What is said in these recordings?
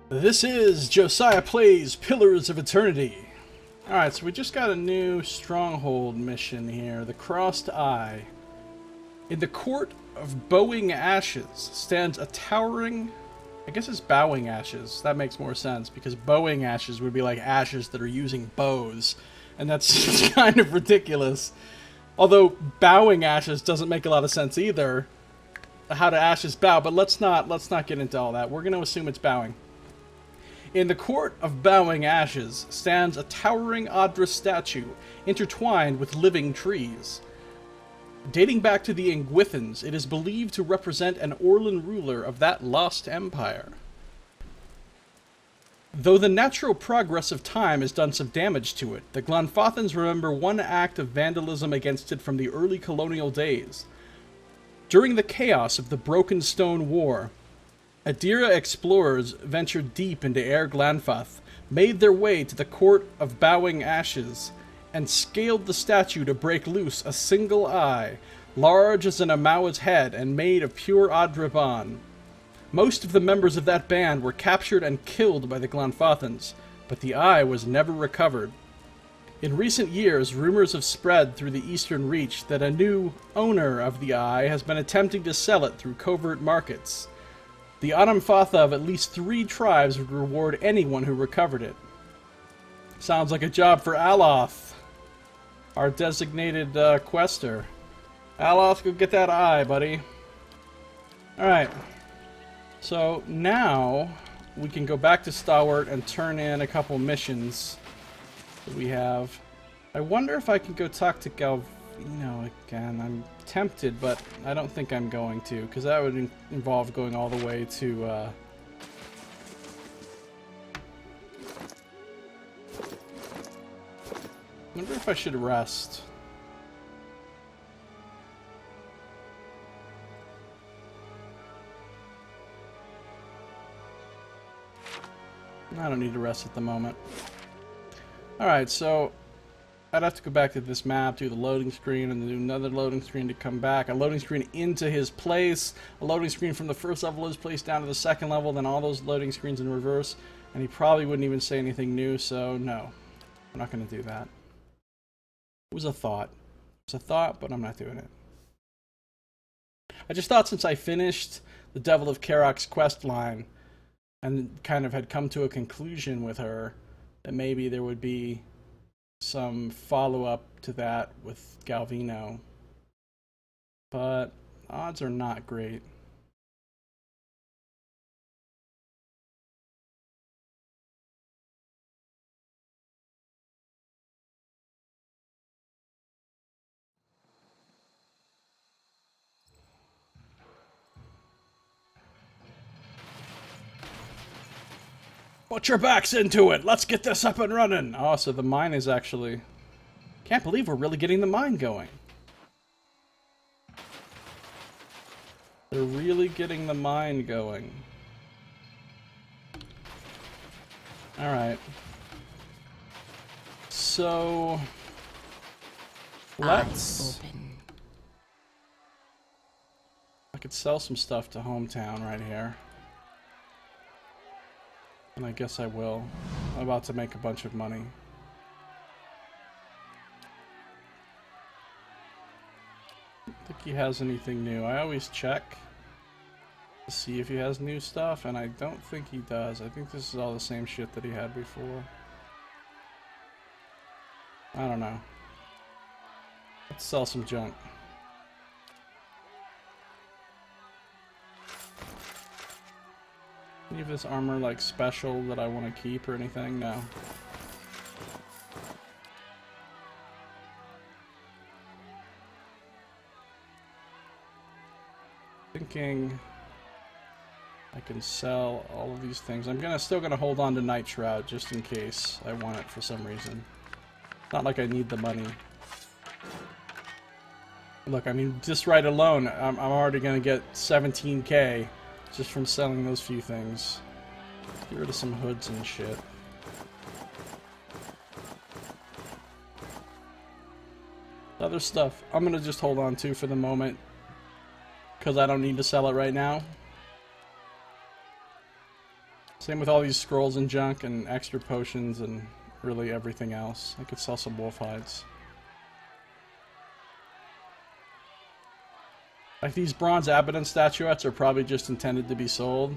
This is Josiah Plays Pillars of Eternity. Alright, so we just got a new stronghold mission here, the Crossed Eye. In the Court of Bowing Ashes stands a towering... I guess it's Bowing Ashes. That makes more sense, because Bowing Ashes would be like ashes that are using bows. And that's kind of ridiculous. Although Bowing Ashes doesn't make a lot of sense either. How do ashes bow, but let's not get into all that. We're going to assume it's bowing. In the Court of Bowing Ashes stands a towering Adra statue, intertwined with living trees. Dating back to the Ingwithans, it is believed to represent an Orlan ruler of that lost empire. Though the natural progress of time has done some damage to it, the Glanfathans remember one act of vandalism against it from the early colonial days. During the chaos of the Broken Stone War, Adira explorers ventured deep into Air Glanfath, made their way to the Court of Bowing Ashes, and scaled the statue to break loose a single eye, large as an Amawa's head and made of pure Adraban. Most of the members of that band were captured and killed by the Glanfathans, but the eye was never recovered. In recent years, rumors have spread through the Eastern Reach that a new owner of the eye has been attempting to sell it through covert markets. The Anamfatha of at least 3 tribes would reward anyone who recovered it. Sounds like a job for Aloth, our designated quester. Aloth, go get that eye, buddy. Alright. So now we can go back to Stalwart and turn in a couple missions that we have. I wonder if I can go talk to Galvino again. I'm tempted, but I don't think I'm going to, because that would involve going all the way to I wonder if I should rest. I don't need to rest at the moment. Alright, so I'd have to go back to this map, do the loading screen, and then do another loading screen to come back. A loading screen into his place, a loading screen from the first level of his place down to the second level, then all those loading screens in reverse. And he probably wouldn't even say anything new, so no. I'm not going to do that. It was a thought. It was a thought, but I'm not doing it. I just thought since I finished the Devil of Karok's quest line, and kind of had come to a conclusion with her, that maybe there would be some follow-up to that with Galvino. But odds are not great. Put your backs into it! Let's get this up and running! Oh, so the mine is actually... Can't believe we're really getting the mine going. They're really getting the mine going. Alright. So... let's... I could sell some stuff to Hometown right here. And I guess I will. I'm about to make a bunch of money. I don't think he has anything new. I always check to see if he has new stuff, and I don't think he does. I think this is all the same shit that he had before. I don't know. Let's sell some junk. Any of this armor like special that I want to keep or anything? No. Thinking I can sell all of these things. I'm still gonna hold on to Night Shroud just in case I want it for some reason. Not like I need the money. Look, I mean, just right alone, I'm already gonna get 17k. Just from selling those few things. Get rid of some hoods and shit. Other stuff I'm gonna just hold on to for the moment, because I don't need to sell it right now. Same with all these scrolls and junk and extra potions and really everything else. I could sell some wolf hides. Like these bronze Abaddon statuettes are probably just intended to be sold.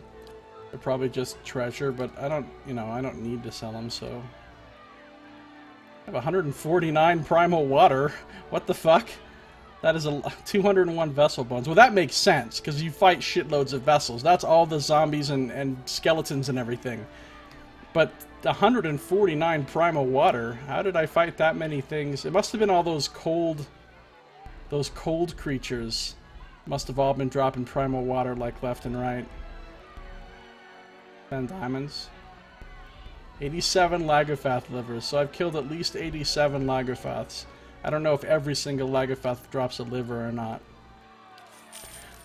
They're probably just treasure, but I don't, I don't need to sell them, so. I have 149 primal water. What the fuck? That is a 201 vessel bones. Well, that makes sense, because you fight shitloads of vessels. That's all the zombies and skeletons and everything. But 149 primal water, how did I fight that many things? It must have been all those cold creatures. Must have all been dropping primal water like left and right. 10 diamonds. 87 Lagothath livers, so I've killed at least 87 Lagothaths. I don't know if every single Lagothath drops a liver or not.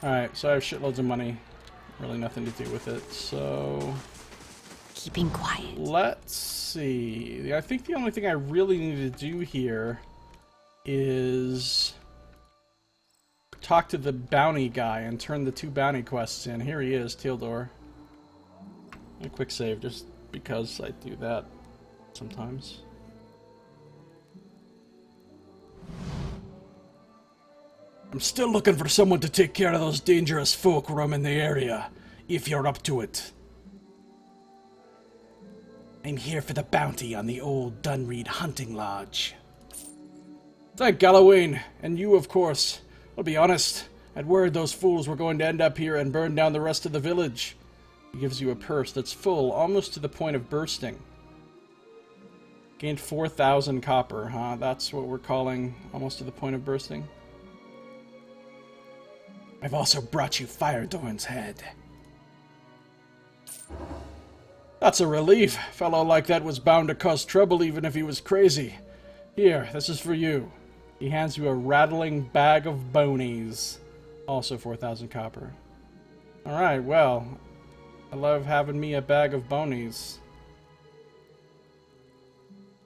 Alright, so I have shitloads of money. Really nothing to do with it, so... Keeping quiet. Let's see. I think the only thing I really need to do here is talk to the bounty guy and turn the 2 bounty quests in. Here he is, Tealdor. A quick save, just because I do that sometimes. I'm still looking for someone to take care of those dangerous folk roaming the area, if you're up to it. I'm here for the bounty on the old Dunreed hunting lodge. Thank Gallowayne, and you, of course. I'll be honest, I'd worried those fools were going to end up here and burn down the rest of the village. He gives you a purse that's full, almost to the point of bursting. Gained 4,000 copper, huh? That's what we're calling almost to the point of bursting. I've also brought you Firedorn's head. That's a relief. A fellow like that was bound to cause trouble even if he was crazy. Here, this is for you. He hands you a rattling bag of bonies. Also 4,000 copper. Alright, well, I love having me a bag of bonies.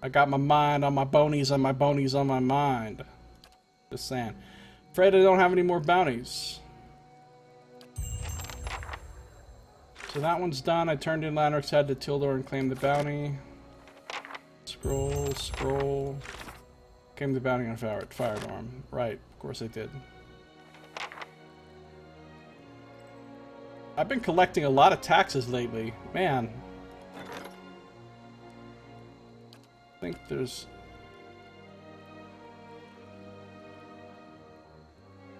I got my mind on my bonies and my bonies on my mind. Just saying. Afraid I don't have any more bounties. So that one's done. I turned in Lanrick's head to Tealdor and claimed the bounty. Scroll, scroll. Claimed the bounty on Firedorn. Right, of course I did. I've been collecting a lot of taxes lately. Man. I think there's...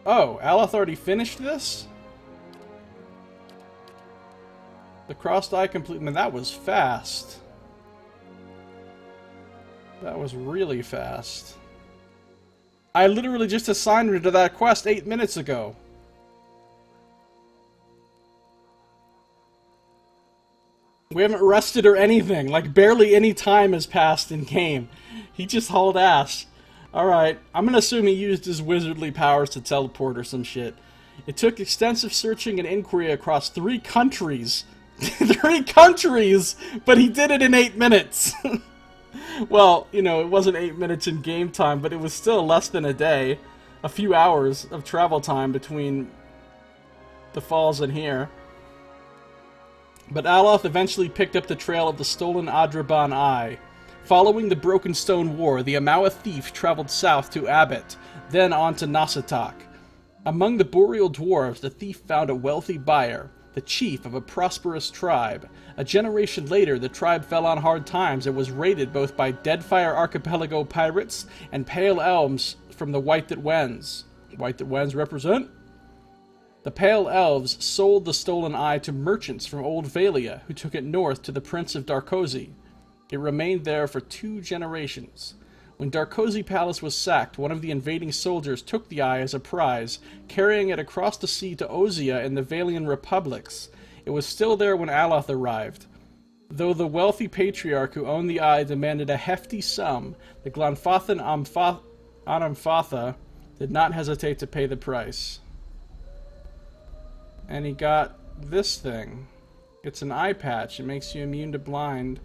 Oh, Aloth already finished this? The crossed eye complete. Man, that was fast. That was really fast. I literally just assigned her to that quest 8 minutes ago. We haven't rested or anything. Like, barely any time has passed in game. He just hauled ass. Alright, I'm gonna assume he used his wizardly powers to teleport or some shit. It took extensive searching and inquiry across 3 countries. 3 countries! But he did it in 8 minutes! Well, you know, it wasn't 8 minutes in game time, but it was still less than a day. A few hours of travel time between the falls and here. But Aloth eventually picked up the trail of the stolen Adraban Eye. Following the Broken Stone War, the Amawa thief traveled south to Abbott, then on to Nasatak. Among the Boreal Dwarves, the thief found a wealthy buyer, the chief of a prosperous tribe. A generation later, the tribe fell on hard times and was raided both by Deadfire Archipelago pirates and Pale Elves from the White That Wends. White That Wends represent? The Pale Elves sold the stolen eye to merchants from Old Vailia, who took it north to the Prince of Darkozy. It remained there for 2 generations. When Darkozy Palace was sacked, one of the invading soldiers took the eye as a prize, carrying it across the sea to Ozia in the Valian Republics. It was still there when Aloth arrived. Though the wealthy patriarch who owned the eye demanded a hefty sum, the Glanfathan Anamfatha did not hesitate to pay the price. And he got this thing. It's an eye patch. It makes you immune to blind,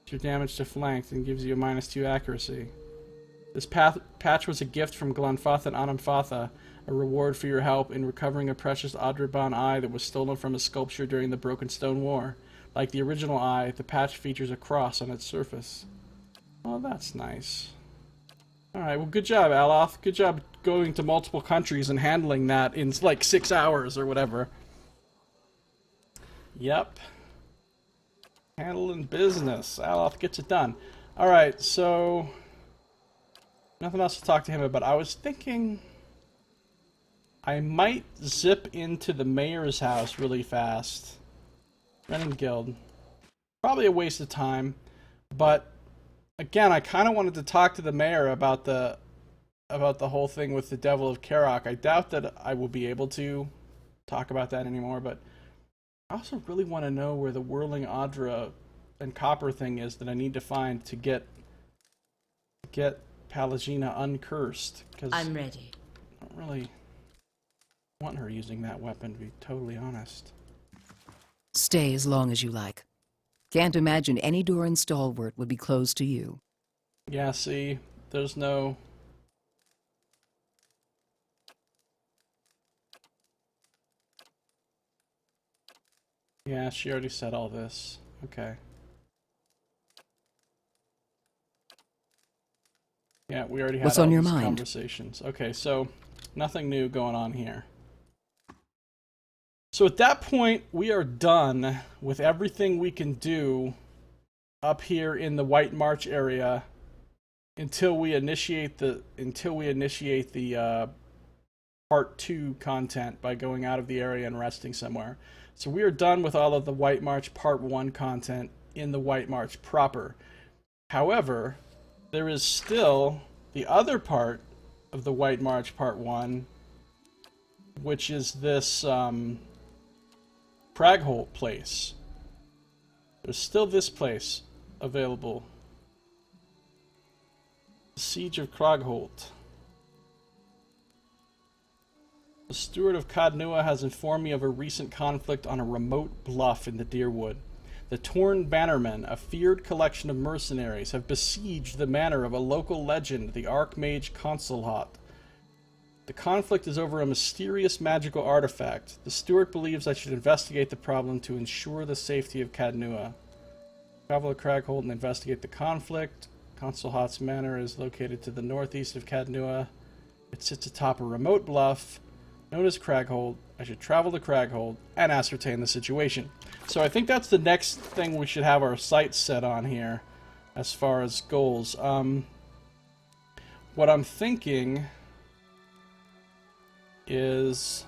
your damage to flanked, and gives you a -2 accuracy. This patch was a gift from Glanfathan Anamfatha, a reward for your help in recovering a precious Adraban eye that was stolen from a sculpture during the Broken Stone War. Like the original eye, the patch features a cross on its surface. Oh, that's nice. Alright, well, good job, Aloth. Good job going to multiple countries and handling that in, like, 6 hours or whatever. Yep. Handling business. Aloth gets it done. Alright, so... nothing else to talk to him about. I was thinking... I might zip into the mayor's house really fast. Renin Guild. Probably a waste of time. But, again, I kind of wanted to talk to the mayor about the whole thing with the Devil of Karok. I doubt that I will be able to talk about that anymore, but I also really want to know where the Whirling Audra and Copper thing is that I need to find to get Palagina uncursed. Because I'm ready. I don't really want her using that weapon, to be totally honest. Stay as long as you like. Can't imagine any door in Stalwart would be closed to you. Yeah, see, there's no... Yeah, she already said all this. Okay. Yeah, we already had What's all on your these mind? conversations. Okay, so nothing new going on here. So at that point, we are done with everything we can do up here in the White March area until we initiate the part 2 content by going out of the area and resting somewhere. So we are done with all of the White March part 1 content in the White March proper. However, there is still the other part of the White March part 1, which is this Cragholt place. There's still this place available. The Siege of Cragholt. The Steward of Cadnua has informed me of a recent conflict on a remote bluff in the Deerwood. The Torn Bannermen, a feared collection of mercenaries, have besieged the manor of a local legend, the Archmage Consulhat. The conflict is over a mysterious magical artifact. The Steward believes I should investigate the problem to ensure the safety of Cadnua. Travel to Cragholt and investigate the conflict. Consulhat's manor is located to the northeast of Cadnua. It sits atop a remote bluff known as Cragholt. I should travel to Cragholt and ascertain the situation. So I think that's the next thing we should have our sights set on here as far as goals. What I'm thinking is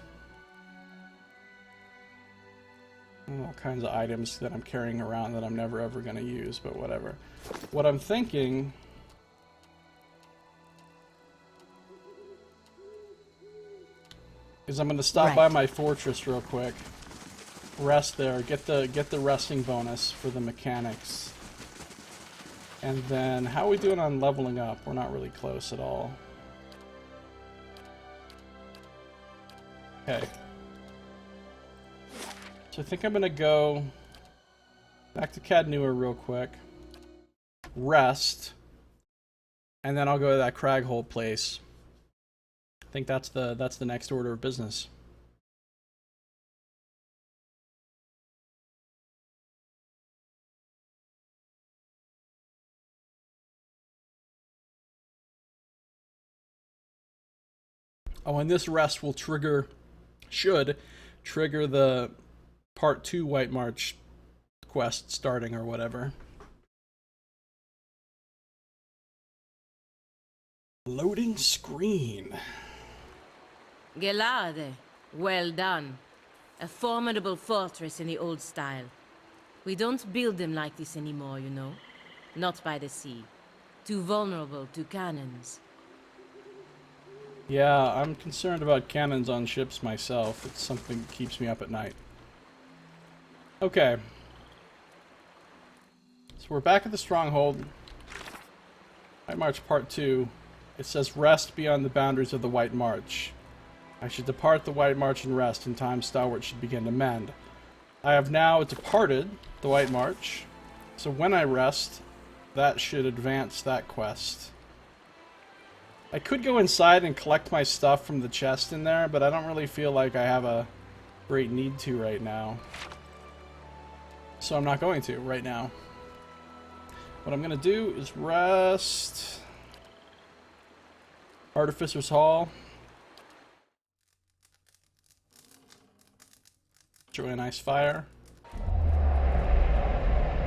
all kinds of items that I'm carrying around that I'm never ever going to use, but whatever. What I'm thinking is I'm going to stop by my fortress real quick, rest there, get the resting bonus for the mechanics, and then how are we doing on leveling up? We're not really close at all. Okay. So I think I'm going to go back to Cadnua real quick, rest, and then I'll go to that Cragholt place. I think that's the next order of business. Oh, and this rest will should trigger the part 2 White March quest starting or whatever. Loading screen. Gelade, well done. A formidable fortress in the old style. We don't build them like this anymore, you know. Not by the sea. Too vulnerable to cannons. Yeah, I'm concerned about cannons on ships myself. It's something that keeps me up at night. Okay. So we're back at the stronghold. White March Part 2. It says rest beyond the boundaries of the White March. I should depart the White March and rest in time Stalwart should begin to mend. I have now departed the White March, so when I rest, that should advance that quest. I could go inside and collect my stuff from the chest in there, but I don't really feel like I have a great need to right now. So I'm not going to right now. What I'm going to do is rest. Artificer's Hall. Join an ice fire.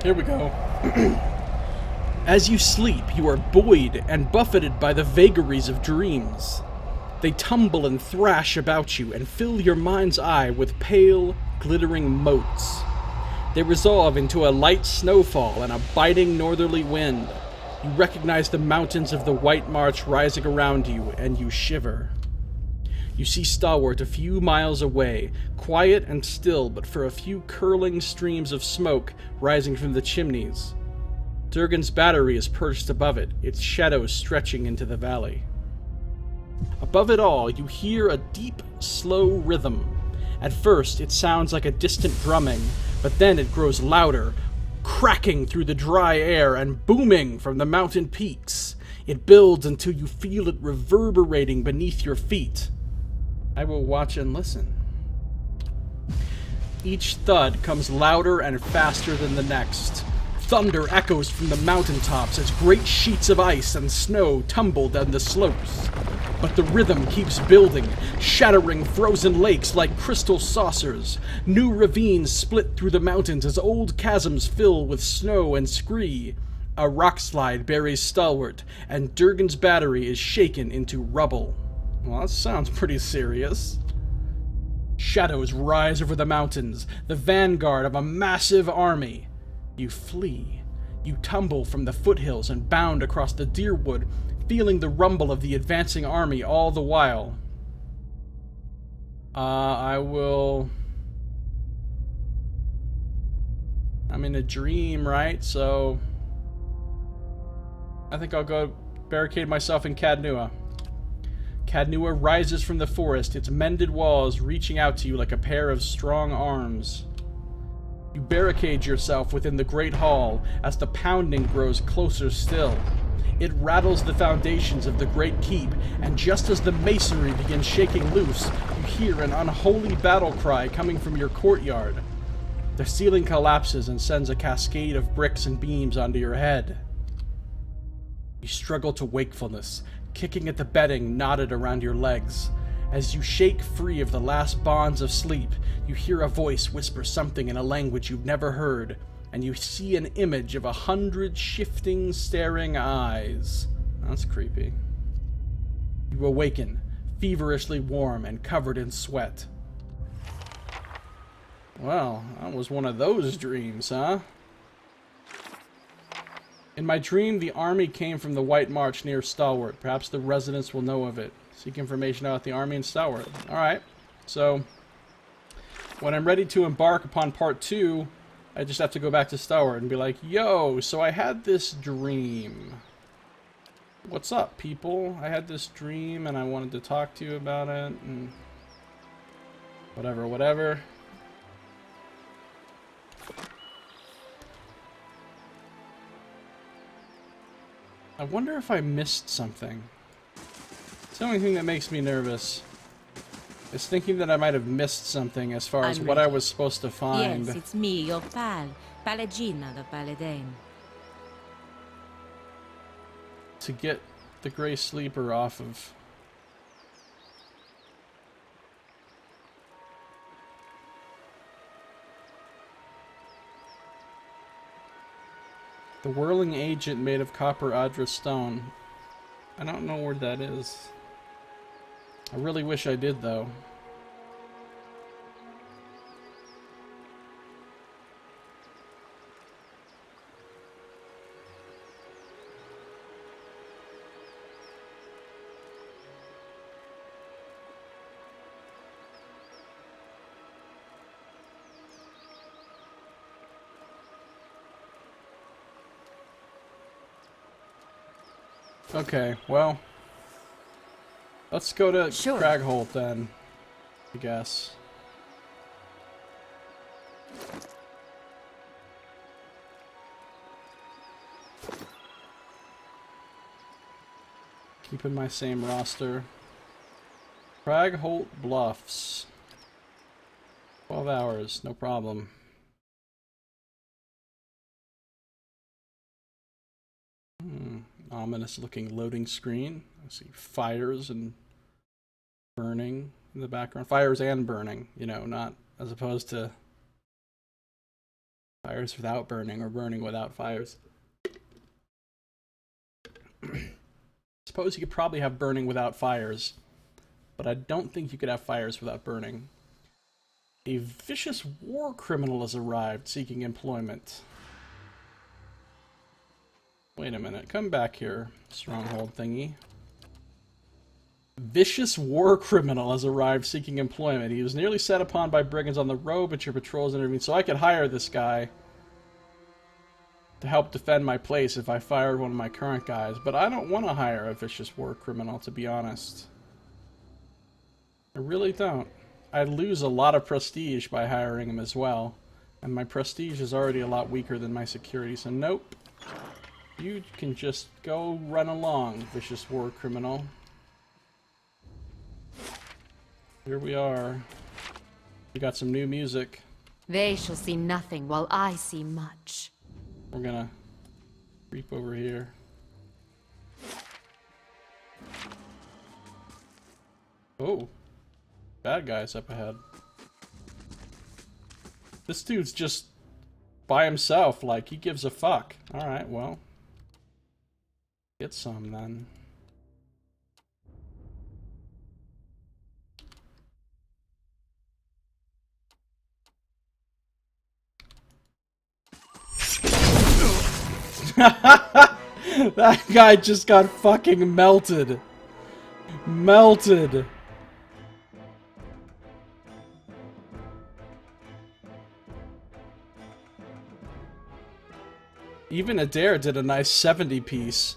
Here we go. As you sleep, you are buoyed and buffeted by the vagaries of dreams. They tumble and thrash about you and fill your mind's eye with pale, glittering motes. They resolve into a light snowfall and a biting northerly wind. You recognize the mountains of the White March rising around you, and you shiver. You see Stalwart a few miles away, quiet and still but for a few curling streams of smoke rising from the chimneys. Durgan's battery is perched above it, its shadows stretching into the valley. Above it all, you hear a deep, slow rhythm. At first, it sounds like a distant drumming, but then it grows louder, cracking through the dry air and booming from the mountain peaks. It builds until you feel it reverberating beneath your feet. I will watch and listen. Each thud comes louder and faster than the next. Thunder echoes from the mountaintops as great sheets of ice and snow tumble down the slopes. But the rhythm keeps building, shattering frozen lakes like crystal saucers. New ravines split through the mountains as old chasms fill with snow and scree. A rockslide buries Stalwart, and Durgan's battery is shaken into rubble. Well, that sounds pretty serious. Shadows rise over the mountains, the vanguard of a massive army. You flee. You tumble from the foothills and bound across the deerwood, feeling the rumble of the advancing army all the while. I'm in a dream, right? So I think I'll go barricade myself in Cadnua. Cadnua rises from the forest, its mended walls reaching out to you like a pair of strong arms. You barricade yourself within the great hall as the pounding grows closer still. It rattles the foundations of the great keep, and just as the masonry begins shaking loose, you hear an unholy battle cry coming from your courtyard. The ceiling collapses and sends a cascade of bricks and beams onto your head. You struggle to wakefulness, kicking at the bedding knotted around your legs. As you shake free of the last bonds of sleep, you hear a voice whisper something in a language you've never heard, and you see an image of 100 shifting, staring eyes. That's creepy. You awaken, feverishly warm and covered in sweat. Well, that was one of those dreams, huh? In my dream, the army came from the White March near Stalwart. Perhaps the residents will know of it. Seek information about the army in Stalwart. Alright, so when I'm ready to embark upon part 2, I just have to go back to Stalwart and be like, yo, so I had this dream. What's up, people? I had this dream and I wanted to talk to you about it, and whatever. I wonder if I missed something. It's the only thing that makes me nervous. Is thinking that I might have missed something as far as what I was supposed to find. Yes, it's me, your pal, Palagina the Paladin. To get the Grey Sleeper off of... The Whirling Agent made of copper Adra stone. I don't know where that is. I really wish I did, though. Okay, well... Let's go to Cragholt then, I guess. Keeping my same roster. Cragholt Bluffs. 12 hours, no problem. Ominous looking loading screen. I see fires and burning in the background. Fires and burning, you know, not as opposed to fires without burning or burning without fires. Suppose you could probably have burning without fires, but I don't think you could have fires without burning. A vicious war criminal has arrived seeking employment. Wait a minute, come back here, stronghold thingy. Vicious war criminal has arrived seeking employment. He was nearly set upon by brigands on the road, but your patrols intervened, so I could hire this guy to help defend my place if I fired one of my current guys. But I don't want to hire a vicious war criminal, to be honest. I really don't. I'd lose a lot of prestige by hiring him as well. And my prestige is already a lot weaker than my security, so nope. You can just go run along, vicious war criminal. Here we are. We got some new music. They shall see nothing while I see much. We're gonna creep over here. Oh. Bad guys up ahead. This dude's just by himself, like he gives a fuck. Alright, well. Get some then. That guy just got fucking melted. Melted. Even Adair did a nice 70 piece.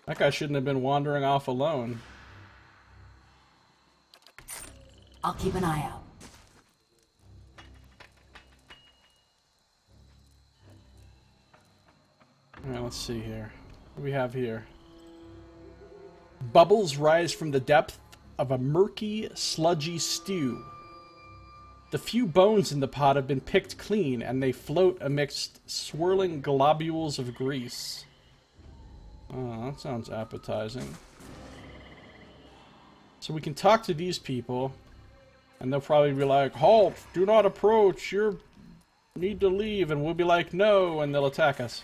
That guy shouldn't have been wandering off alone. I'll keep an eye out. Alright, let's see here. What do we have here? Bubbles rise from the depth of a murky, sludgy stew. The few bones in the pot have been picked clean, and they float amidst swirling globules of grease. Oh, that sounds appetizing. So we can talk to these people, and they'll probably be like, "Halt! Do not approach! You need to leave," and we'll be like, "No," and they'll attack us.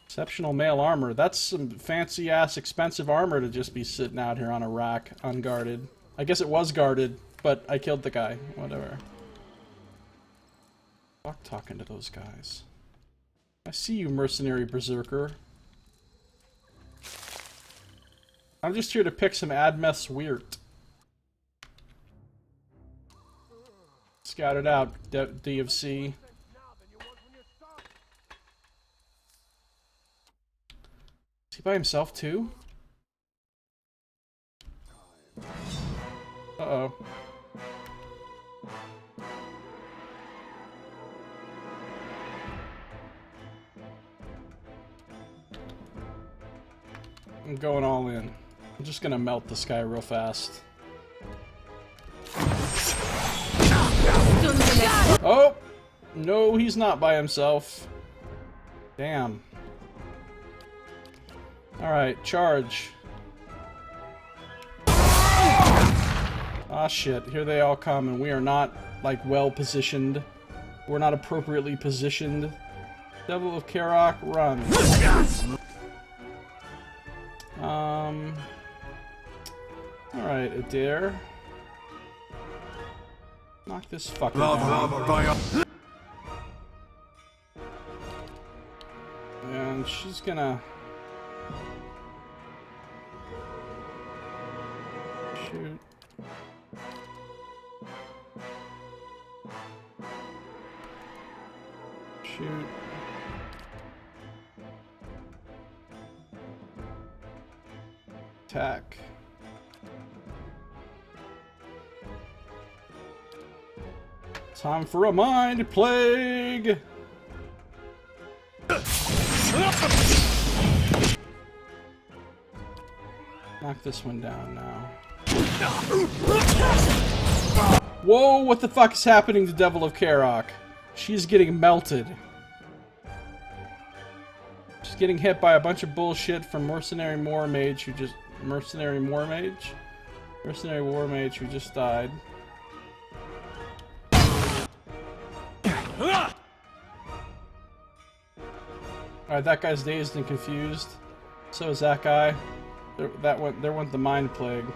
Exceptional mail armor. That's some fancy-ass expensive armor to just be sitting out here on a rack, unguarded. I guess it was guarded, but I killed the guy. Whatever. Fuck talking to those guys. I see you, mercenary berserker. I'm just here to pick some Admeth's Weird. Scout it out, DFC. Is he by himself too? Uh-oh. I'm going all in. I'm just gonna melt this guy real fast. Oh! No, he's not by himself. Damn. Alright, charge. Ah shit, here they all come, and we are not, like, well positioned. We're not appropriately positioned. Devil of Karok, run. Alright, Adair. Knock this fucker down. And she's gonna... shoot. Shoot. Attack. Time for a mind plague! Knock this one down now. Whoa, what the fuck is happening to Devil of Karok? She's getting melted. She's getting hit by a bunch of bullshit from Mercenary War Mage who just died. Alright, that guy's dazed and confused. So is that guy. There went the Mind Plague.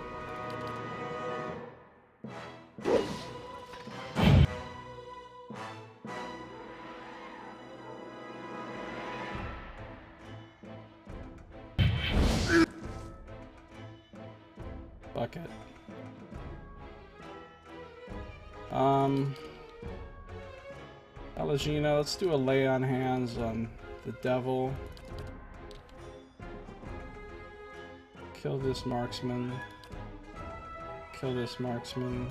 Fuck it. Alagina, let's do a lay on hands on the devil. Kill this marksman. Kill this marksman.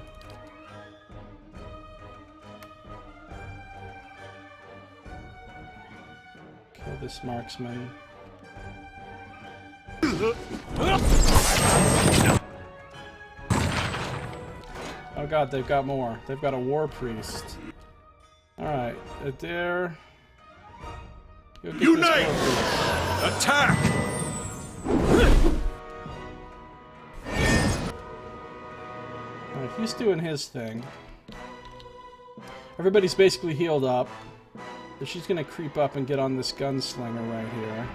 Kill this marksman. Oh god, they've got more. They've got a war priest. Alright, Adair. Unite! Attack! Alright, he's doing his thing. Everybody's basically healed up. So she's gonna creep up and get on this gunslinger right here.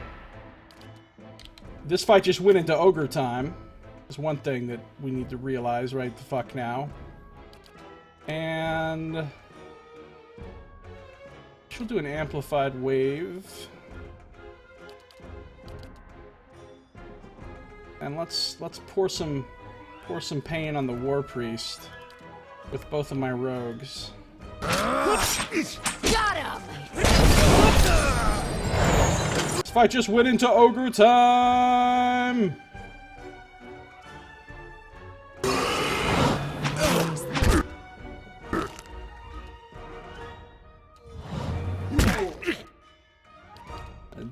This fight just went into ogre time. There's one thing that we need to realize right the fuck now. And she'll do an amplified wave. And let's pour some pain on the war priest with both of my rogues. Got him! This fight just went into ogre time!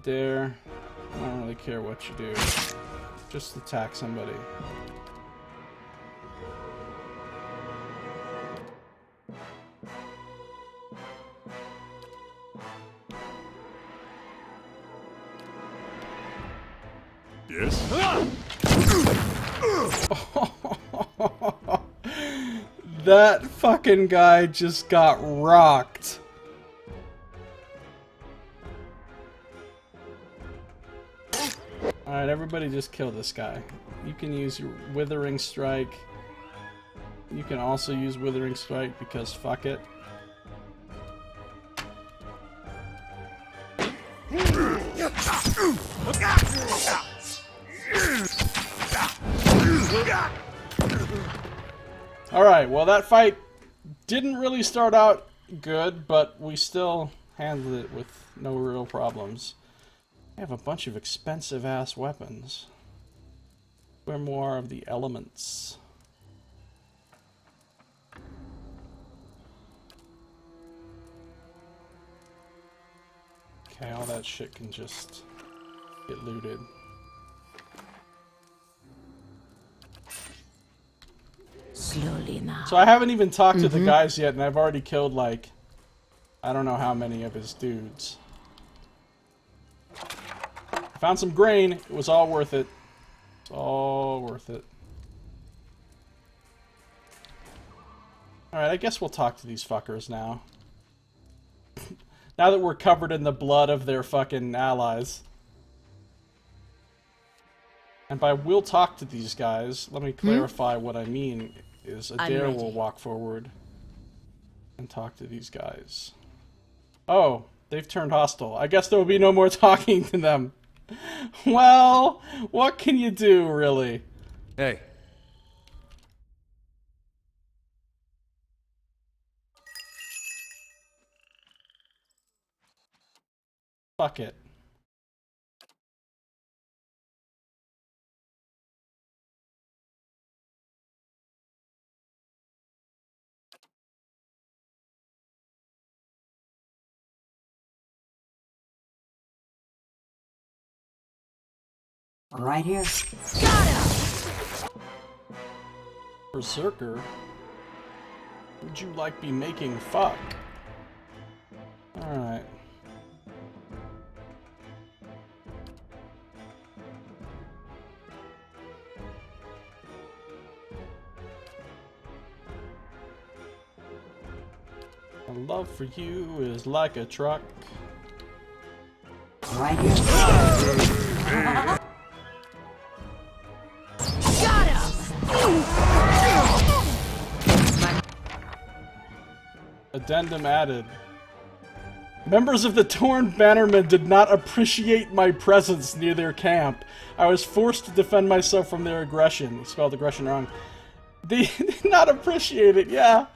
There. I don't really care what you do. Just attack somebody. Yes. That fucking guy just got rocked. Alright, everybody just kill this guy. You can use your Withering Strike. You can also use Withering Strike because fuck it. Alright, well that fight didn't really start out good, but we still handled it with no real problems. I have a bunch of expensive-ass weapons. Grimoire of the Elements. Okay, all that shit can just get looted. Slowly now. So I haven't even talked to the guys yet, and I've already killed, like, I don't know how many of his dudes. Found some grain. It was all worth it. It's all worth it. Alright, I guess we'll talk to these fuckers now. Now that we're covered in the blood of their fucking allies. And by we'll talk to these guys, let me clarify what I mean is Adair will walk forward and talk to these guys. Oh, they've turned hostile. I guess there will be no more talking to them. Well, what can you do, really? Hey. Fuck it. Right here. Got him! Berserker? Would you like be making fuck? Alright. My love for you is like a truck. Right here. Got him! Addendum added. Members of the Torn Bannermen did not appreciate my presence near their camp. I was forced to defend myself from their aggression. He spelled aggression wrong. They did not appreciate it, yeah.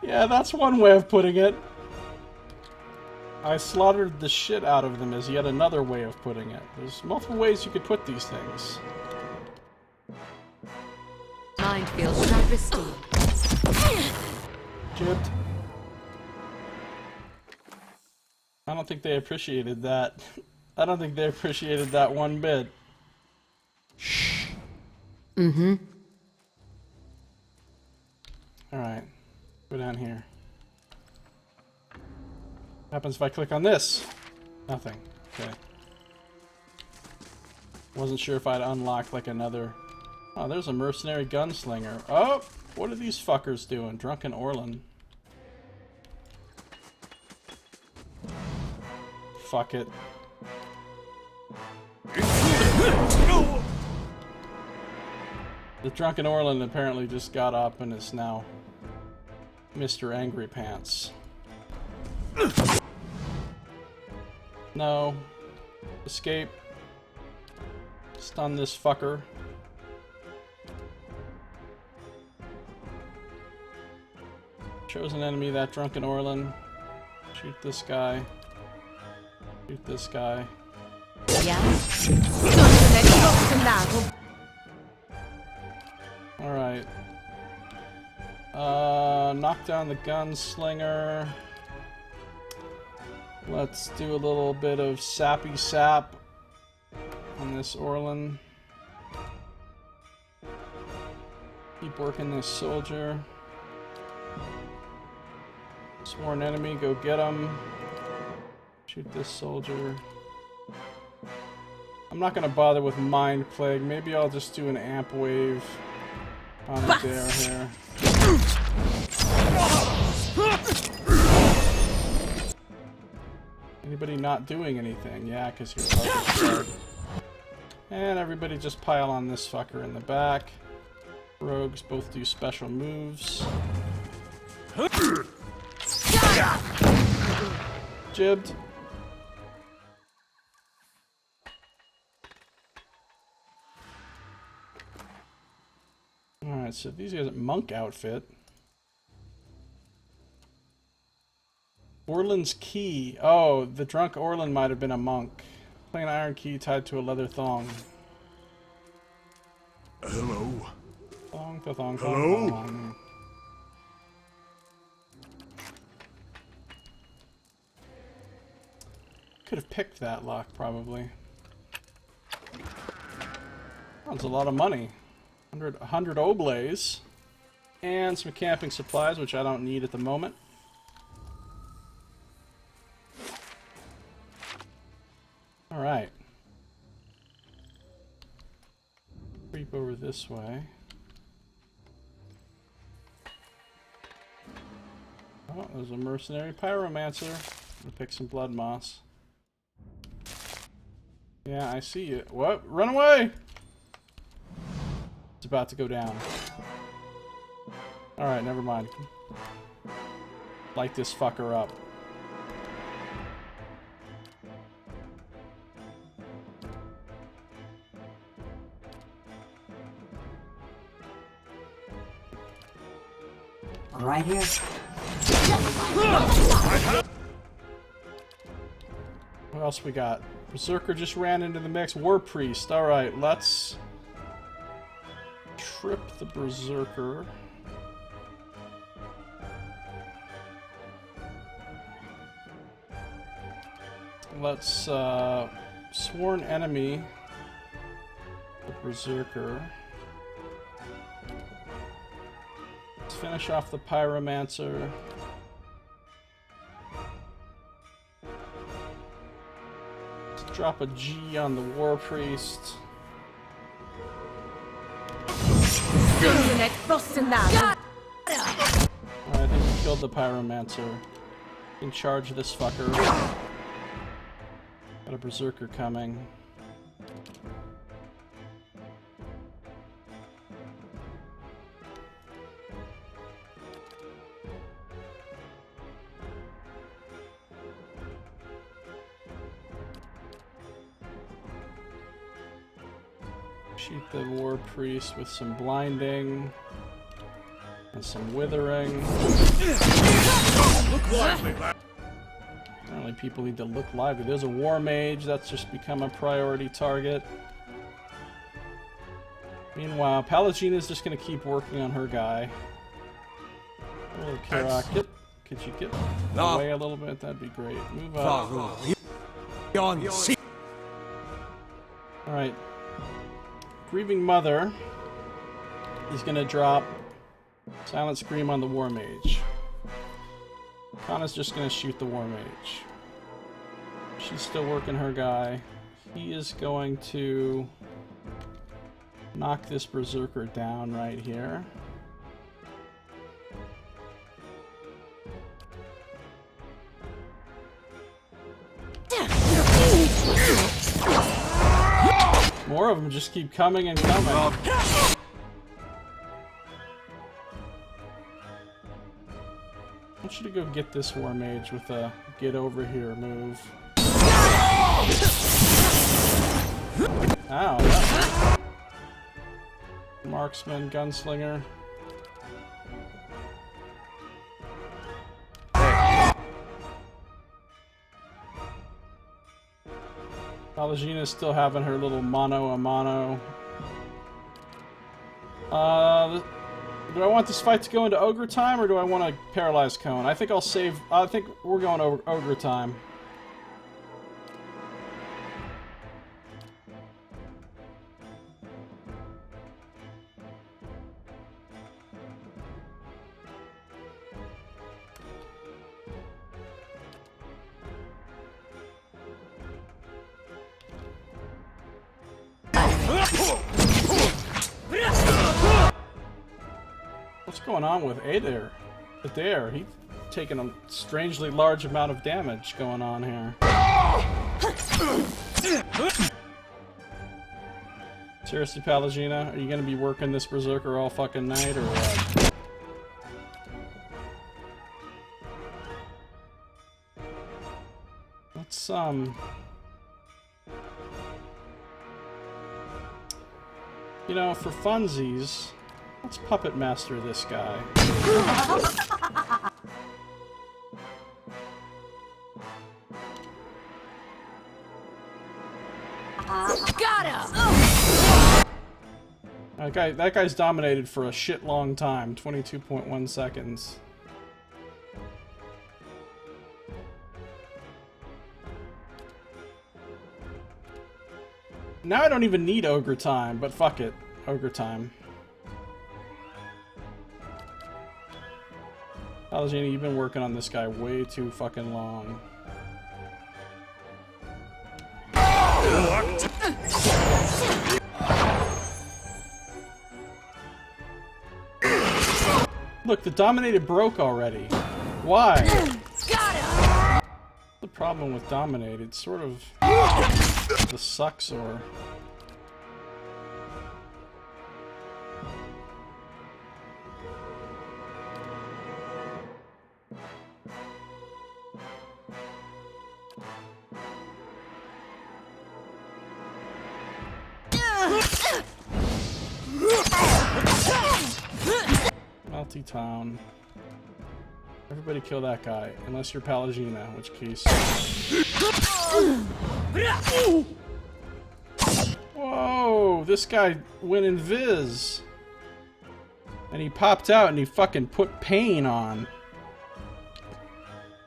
Yeah, that's one way of putting it. I slaughtered the shit out of them is yet another way of putting it. There's multiple ways you could put these things. Mind feels sharp as steel. Jibbed. I don't think they appreciated that. I don't think they appreciated that one bit. Mm-hmm. Alright. Go down here. What happens if I click on this? Nothing. Okay. Wasn't sure if I'd unlocked like another... Oh, there's a mercenary gunslinger. Oh! What are these fuckers doing? Drunken Orlin. Fuck it. The Drunken Orlin apparently just got up and is now Mr. Angry Pants. No. Escape. Stun this fucker. Chosen enemy, that Drunken Orlin. Shoot this guy. Shoot this guy. Alright. Knock down the gunslinger. Let's do a little bit of sappy sap on this Orlin. Keep working this soldier. Sworn enemy, go get him. Shoot this soldier. I'm not gonna bother with Mind Plague. Maybe I'll just do an amp wave on a dare here. Anybody not doing anything? Yeah, because you're fucking. And everybody just pile on this fucker in the back. Rogues both do special moves. Jibbed. Alright, so these guys monk outfit. Orlin's key. Oh, the drunk Orlin might have been a monk. Plain iron key tied to a leather thong. Hello. Thong, thong, thong, Hello? thong. Could have picked that lock, probably. That's a lot of money. 100 oblays. And some camping supplies, which I don't need at the moment. Alright. Creep over this way. Oh, there's a mercenary pyromancer. I'll pick some blood moss. Yeah, I see you. What? Run away! It's about to go down. Alright, never mind. Light this fucker up. Right here. What else we got? Berserker just ran into the mix. War Priest. Alright, let's trip the Berserker. Let's sworn enemy the Berserker. Let's finish off the Pyromancer. Drop a G on the War Priest. Alright, I think we killed the Pyromancer. In charge of this fucker. Got a Berserker coming. Shoot the War Priest with some blinding and some withering. Look lively. Apparently people need to look lively. There's a War Mage, that's just become a priority target. Meanwhile, Pallegina's just gonna keep working on her guy. Oh, Karak, could you get away a little bit? That'd be great. Move up. Alright. Grieving Mother is gonna drop Silent Scream on the War Mage. Kana's just gonna shoot the War Mage. She's still working her guy. He is going to knock this Berserker down right here. More of them just keep coming and coming. I want you to go get this War Mage with a get over here move. Ow, that Marksman, Gunslinger. Pallegina's still having her little mano a mano. Do I want this fight to go into Ogre time, or do I want to paralyze Cone? I think I'll save. I think we're going over Ogre time. What's going on with Adair? Adair, he's taking a strangely large amount of damage going on here. Seriously, Pallegina, are you gonna be working this Berserker all fucking night, or what? Let's, you know, for funsies, let's Puppet Master this guy. got him! That guy's dominated for a shit long time, 22.1 seconds. Now I don't even need Ogre time, but fuck it. Ogre time. Pallegina, you've been working on this guy way too fucking long. Look, the Dominated broke already. Why? The problem with Dominated, it's sort of the Suxor. Melty Town. Everybody kill that guy, unless you're Pallegina, in which case... Whoa! This guy went invis! And he popped out and he fucking put pain on.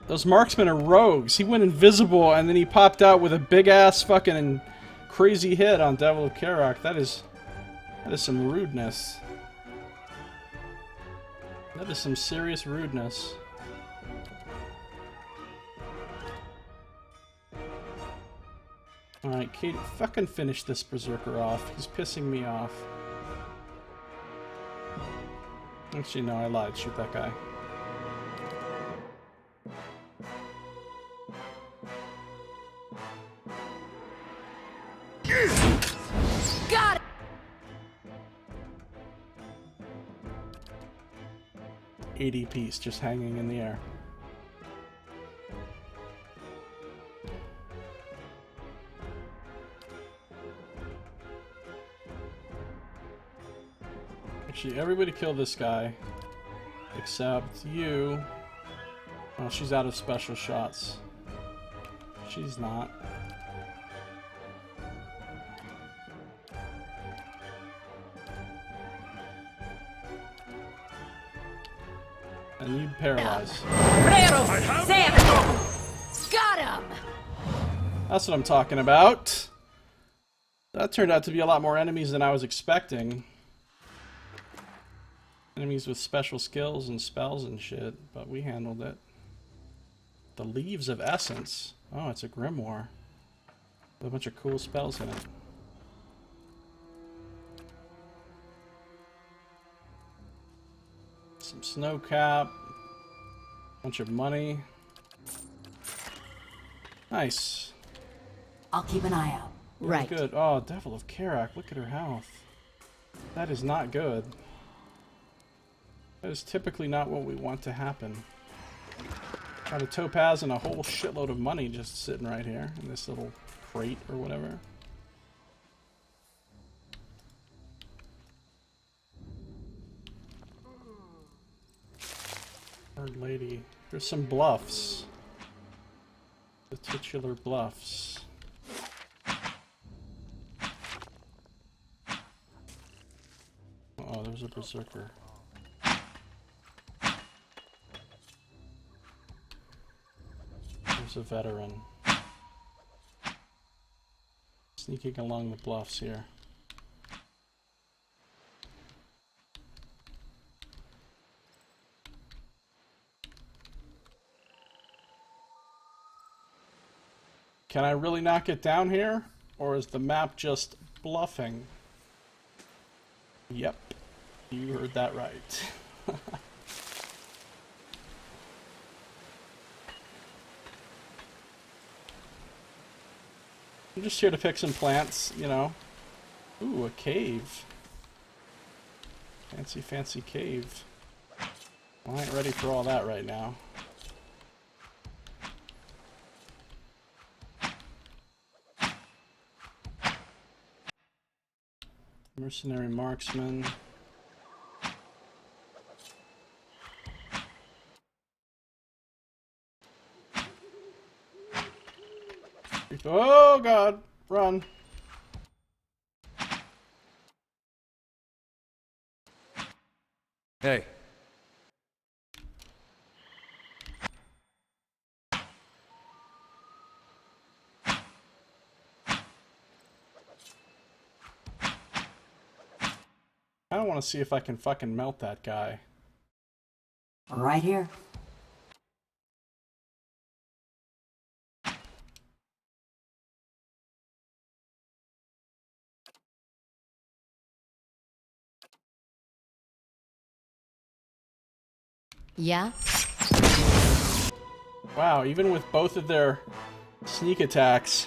Those marksmen are rogues. He went invisible and then he popped out with a big ass fucking crazy hit on Devil of Karak. That is some rudeness. That is some serious rudeness. Alright, Kate, fucking finish this berserker off. He's pissing me off. Actually, no, I lied. Shoot that guy. Got it! 80 piece just hanging in the air. Actually, everybody kill this guy. Except you. Oh, she's out of special shots. She's not. And you paralyze. Got him! That's what I'm talking about. That turned out to be a lot more enemies than I was expecting. Enemies with special skills and spells and shit, but we handled it. The Leaves of Essence. Oh, it's a grimoire. With a bunch of cool spells in it. Some snow cap. Bunch of money. Nice. I'll keep an eye out. Very Right. good. Oh, Devil of Karak. Look at her health. That is not good. That is typically not what we want to happen. Got a topaz and a whole shitload of money just sitting right here in this little crate or whatever. Bird lady. There's some bluffs. The titular bluffs. Oh, there's a berserker. There's a veteran. Sneaking along the bluffs here. Can I really not get down here? Or is the map just bluffing? Yep. You heard that right. I'm just here to pick some plants, you know. Ooh, a cave. Fancy, fancy cave. I ain't ready for all that right now. Mercenary marksman. Oh god, run. Hey. I don't want to see if I can fucking melt that guy. Right here. Yeah? Wow, even with both of their sneak attacks,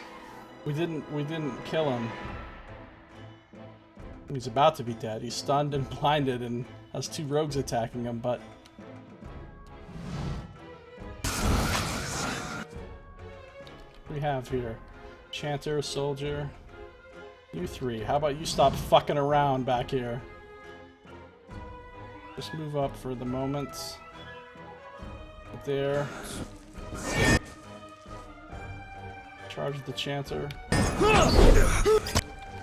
we didn't kill him. He's about to be dead. He's stunned and blinded and has two rogues attacking him, but we have here Chanter, Soldier, you three. How about you stop fucking around back here? Just move up for the moment. Right there. Charge the Chanter. What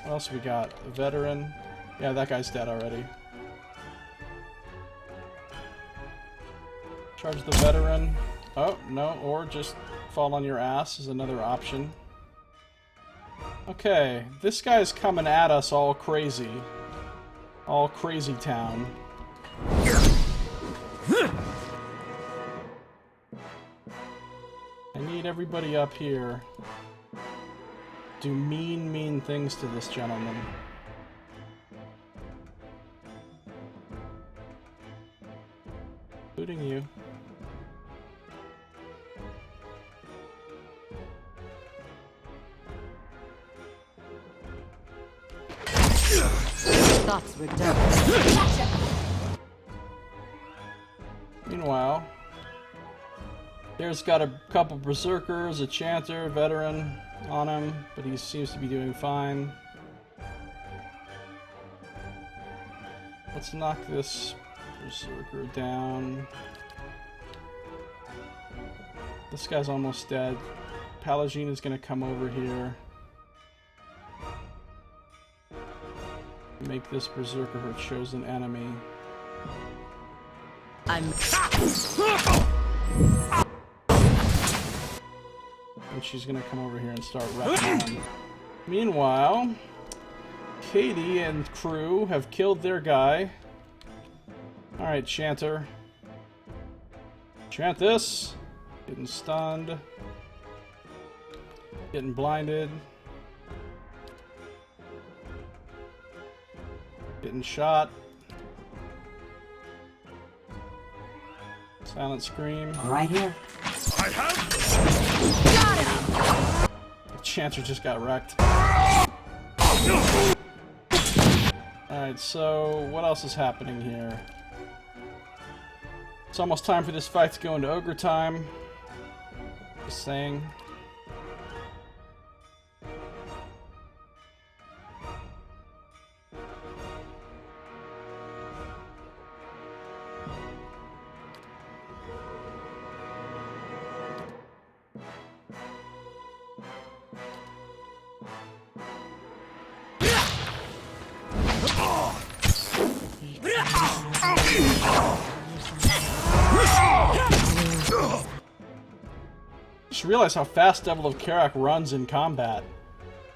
else we got? A veteran. Yeah, that guy's dead already. Charge the veteran. Oh, no, or just fall on your ass is another option. Okay, this guy's coming at us all crazy. All crazy town. I need everybody up here. do mean, mean things to this gentleman. Including you. Thoughts were done. Meanwhile, there's got a couple berserkers, a chanter, veteran on him, but he seems to be doing fine. Let's knock this berserker down. This guy's almost dead. Palagina's gonna come over here. Make this berserker her chosen enemy. And she's gonna come over here and start wrecking on. Meanwhile, Katie and crew have killed their guy. Alright, Chanter. Chant this. Getting stunned. Getting blinded. Getting shot. Silent scream. Right here. I have. Got him! The Chanter just got wrecked. Alright, so what else is happening here? It's almost time for this fight to go into ogre time. Just saying. Just realized how fast Devil of Karak runs in combat.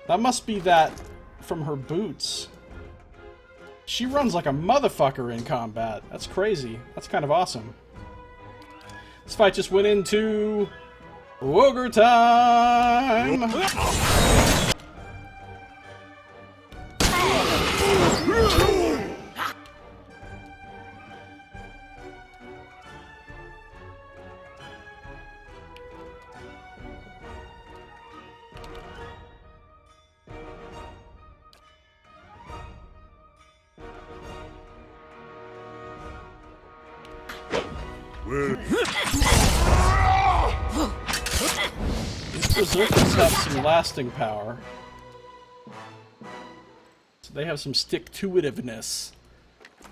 That must be that from her boots. She runs like a motherfucker in combat. That's crazy. That's kind of awesome. This fight just went into ogre time. These berserkers have some lasting power. So they have some stick-to-itiveness.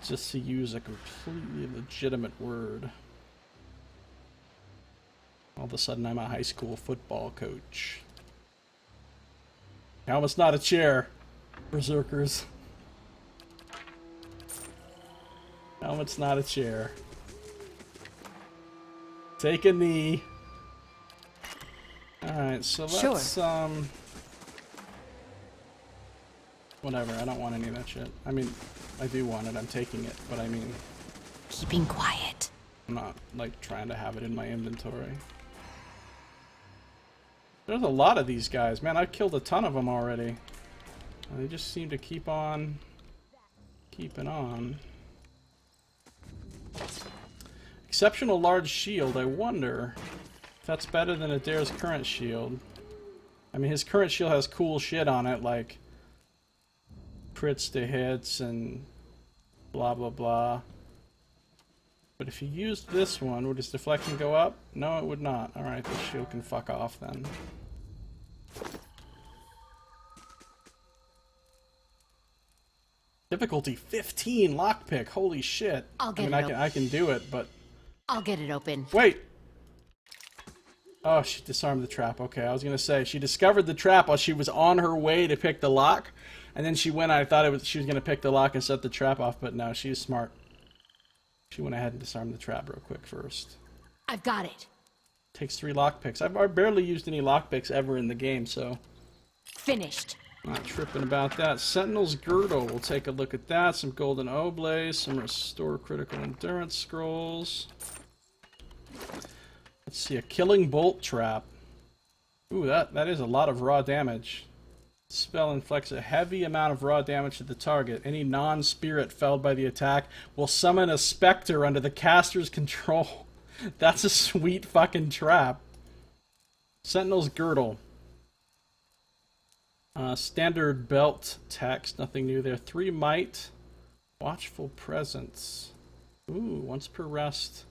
Just to use a completely legitimate word. All of a sudden I'm a high school football coach. Helmet's not a chair, berserkers. Helmet's not a chair. Take a knee. Alright, so let's, whatever, I don't want any of that shit. I mean, I do want it, I'm taking it, but I mean... Keeping quiet. I'm not, like, trying to have it in my inventory. There's a lot of these guys. Man, I've killed a ton of them already. And they just seem to keep on... keeping on. Exceptional large shield. I wonder if that's better than Adair's current shield. I mean, his current shield has cool shit on it, like crits to hits and blah blah blah. But if you used this one, would his deflection go up? No, it would not. Alright, this shield can fuck off then. Difficulty 15 lockpick. Holy shit. I'll get I can do it, but I'll get it open. wait. Oh, she disarmed the trap. Okay, I was gonna say she discovered the trap while she was on her way to pick the lock, and then she went. I thought she was gonna pick the lock and set the trap off, but no, she's smart. She went ahead and disarmed the trap real quick first. I've got it. Takes 3 lockpicks. I've barely used any lockpicks ever in the game, so Finished. not tripping about that. Sentinel's Girdle. We'll take a look at that. Some Golden Oblays. Some Restore Critical Endurance Scrolls. Let's see. A Killing Bolt Trap. Ooh, that is a lot of raw damage. Spell inflicts a heavy amount of raw damage to the target. Any non-spirit felled by the attack will summon a specter under the caster's control. That's a sweet fucking trap. Sentinel's Girdle. Standard belt text. Nothing new there. 3 might. Watchful Presence. Ooh, once per rest.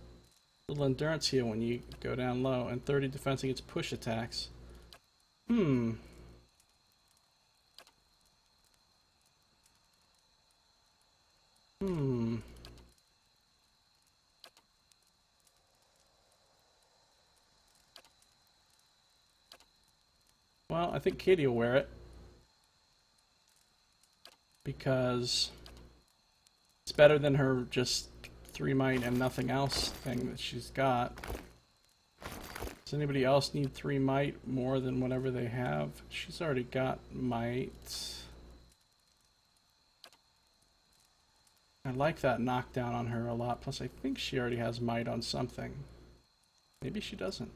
Little endurance here when you go down low. And 30 defense against push attacks. Well, I think Katie will wear it. Because it's better than her just 3 might and nothing else thing that she's got. Does anybody else need 3 might more than whatever they have? She's already got might. I like that knockdown on her a lot. Plus, I think she already has might on something. Maybe she doesn't.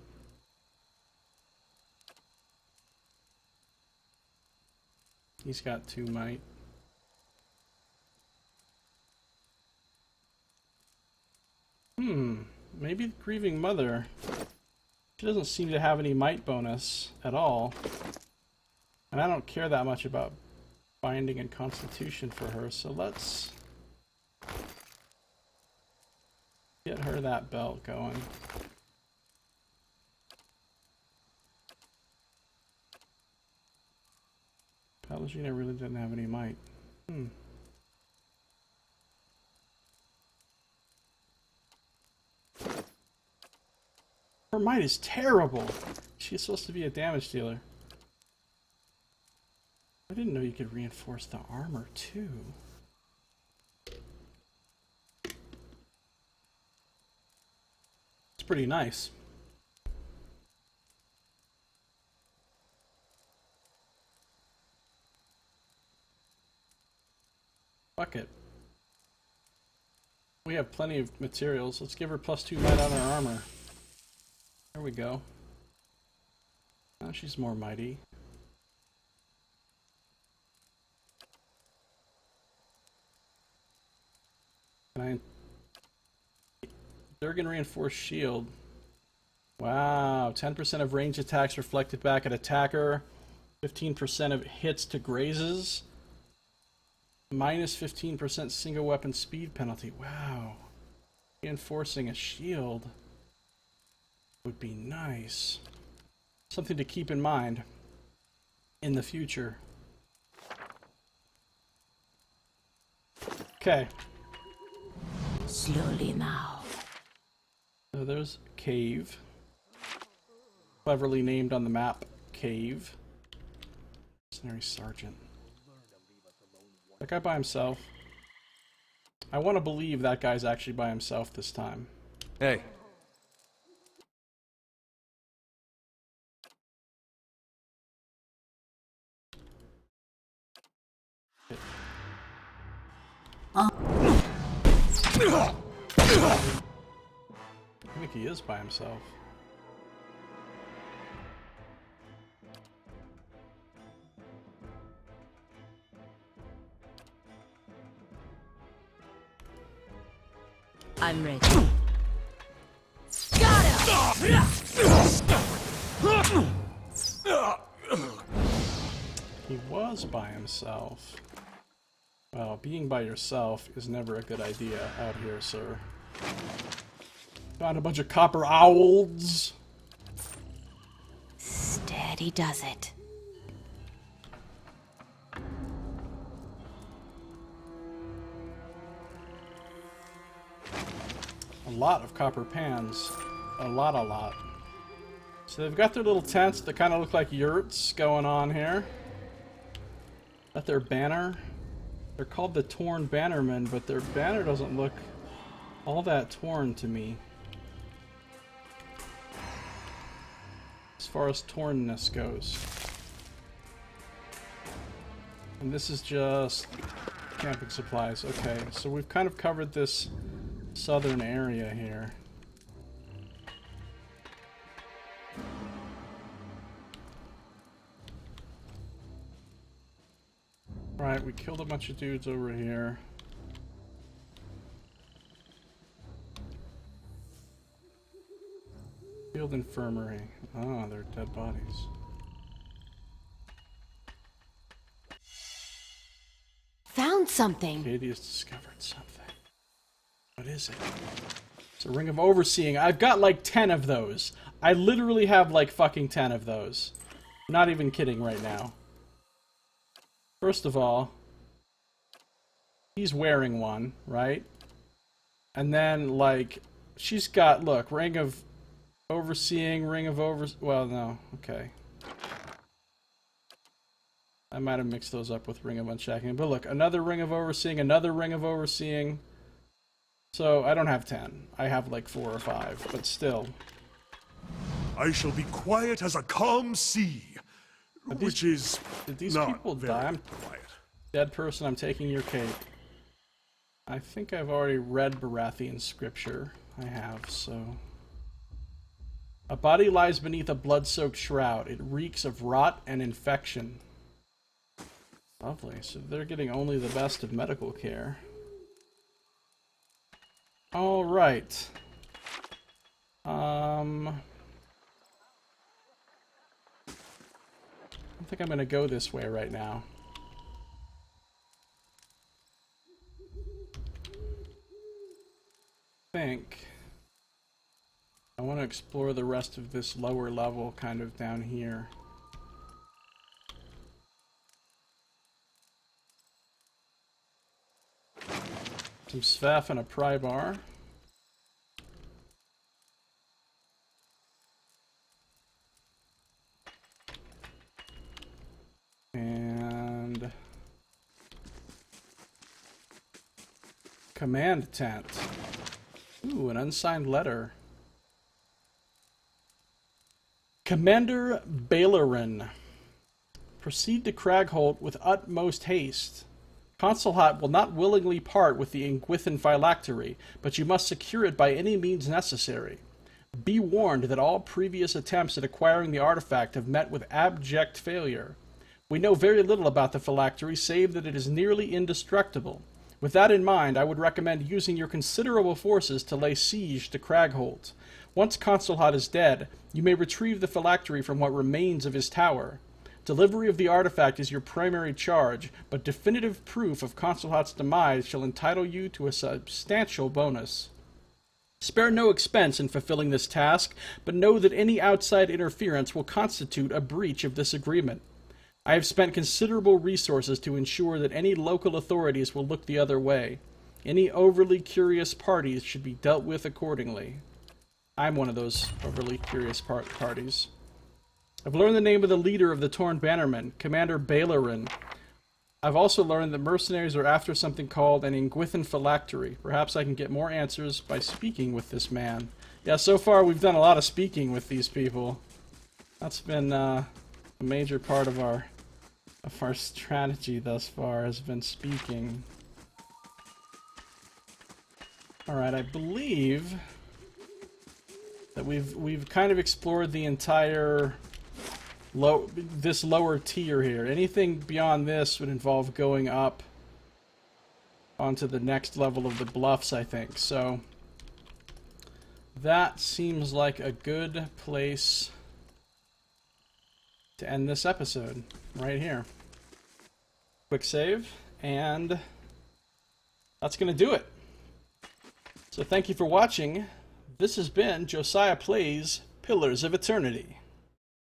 He's got 2 might. Maybe the Grieving Mother. She doesn't seem to have any might bonus at all. And I don't care that much about binding and constitution for her, so let's get her that belt going. Pallegina really didn't have any might. Her might is terrible. She's supposed to be a damage dealer. I didn't know you could reinforce the armor too. It's pretty nice. Fuck it. We have plenty of materials. Let's give her +2 might on her armor. There we go. Now she's more mighty. Durgan Reinforced Shield. Wow, 10% of range attacks reflected back at attacker. 15% of hits to grazes. Minus 15% single weapon speed penalty. Wow. Reinforcing a shield would be nice. Something to keep in mind in the future. Okay. Slowly now. So there's Cave. Cleverly named on the map, Cave. Mercenary Sergeant. That guy by himself. I want to believe that guy's actually by himself this time. Hey. I think he is by himself. I'm ready. Got him! He was by himself. Well, being by yourself is never a good idea out here, sir. Found a bunch of copper owls. Steady does it. A lot of copper pans. A lot. So they've got their little tents that kind of look like yurts going on here. Got their banner. They're called the Torn Bannermen, but their banner doesn't look all that torn to me. As far as tornness goes. And this is just camping supplies. Okay, so we've kind of covered this southern area here. Alright, we killed a bunch of dudes over here. Field Infirmary. Oh, they're dead bodies. Found something. Katie's discovered something. What is it? It's a Ring of Overseeing. I've got like 10 of those. I literally have like fucking 10 of those. Not even kidding right now. First of all, he's wearing one, right? And then, like, she's got, look, Ring of Overseeing, well, no, okay. I might have mixed those up with Ring of Unshacking. But look, another Ring of Overseeing, another Ring of Overseeing. So, I don't have 10. I have, like, 4 or 5, but still. I shall be quiet as a calm sea, which is Did these not people very die? quiet. Dead person, I'm taking your cape. I think I've already read Baratheon scripture. I have, so... A body lies beneath a blood-soaked shroud. It reeks of rot and infection. Lovely. So they're getting only the best of medical care. Alright. I don't think I'm going to go this way right now. I want to explore the rest of this lower level kind of down here. Some Svef and a pry bar. And command tent. Ooh, an unsigned letter. Commander Bailurin. Proceed to Cragholt with utmost haste. Consulhat will not willingly part with the Ingwithan phylactery, but you must secure it by any means necessary. Be warned that all previous attempts at acquiring the artifact have met with abject failure. We know very little about the phylactery, save that it is nearly indestructible. With that in mind, I would recommend using your considerable forces to lay siege to Cragholt. Once Consulhat is dead, you may retrieve the phylactery from what remains of his tower. Delivery of the artifact is your primary charge, but definitive proof of Consulhat's demise shall entitle you to a substantial bonus. Spare no expense in fulfilling this task, but know that any outside interference will constitute a breach of this agreement. I have spent considerable resources to ensure that any local authorities will look the other way. Any overly curious parties should be dealt with accordingly. I'm one of those overly curious parties. I've learned the name of the leader of the Torn Bannermen, Commander Bailurin. I've also learned that mercenaries are after something called an Ingwithan phylactery. Perhaps I can get more answers by speaking with this man. Yeah, so far we've done a lot of speaking with these people. That's been a major part of our strategy thus far, has been speaking. Alright, I believe that we've kind of explored the entire this lower tier here. Anything beyond this would involve going up onto the next level of the bluffs, I think. So that seems like a good place to end this episode, right here. Quick save, and that's going to do it. So thank you for watching. This has been Josiah Plays Pillars of Eternity.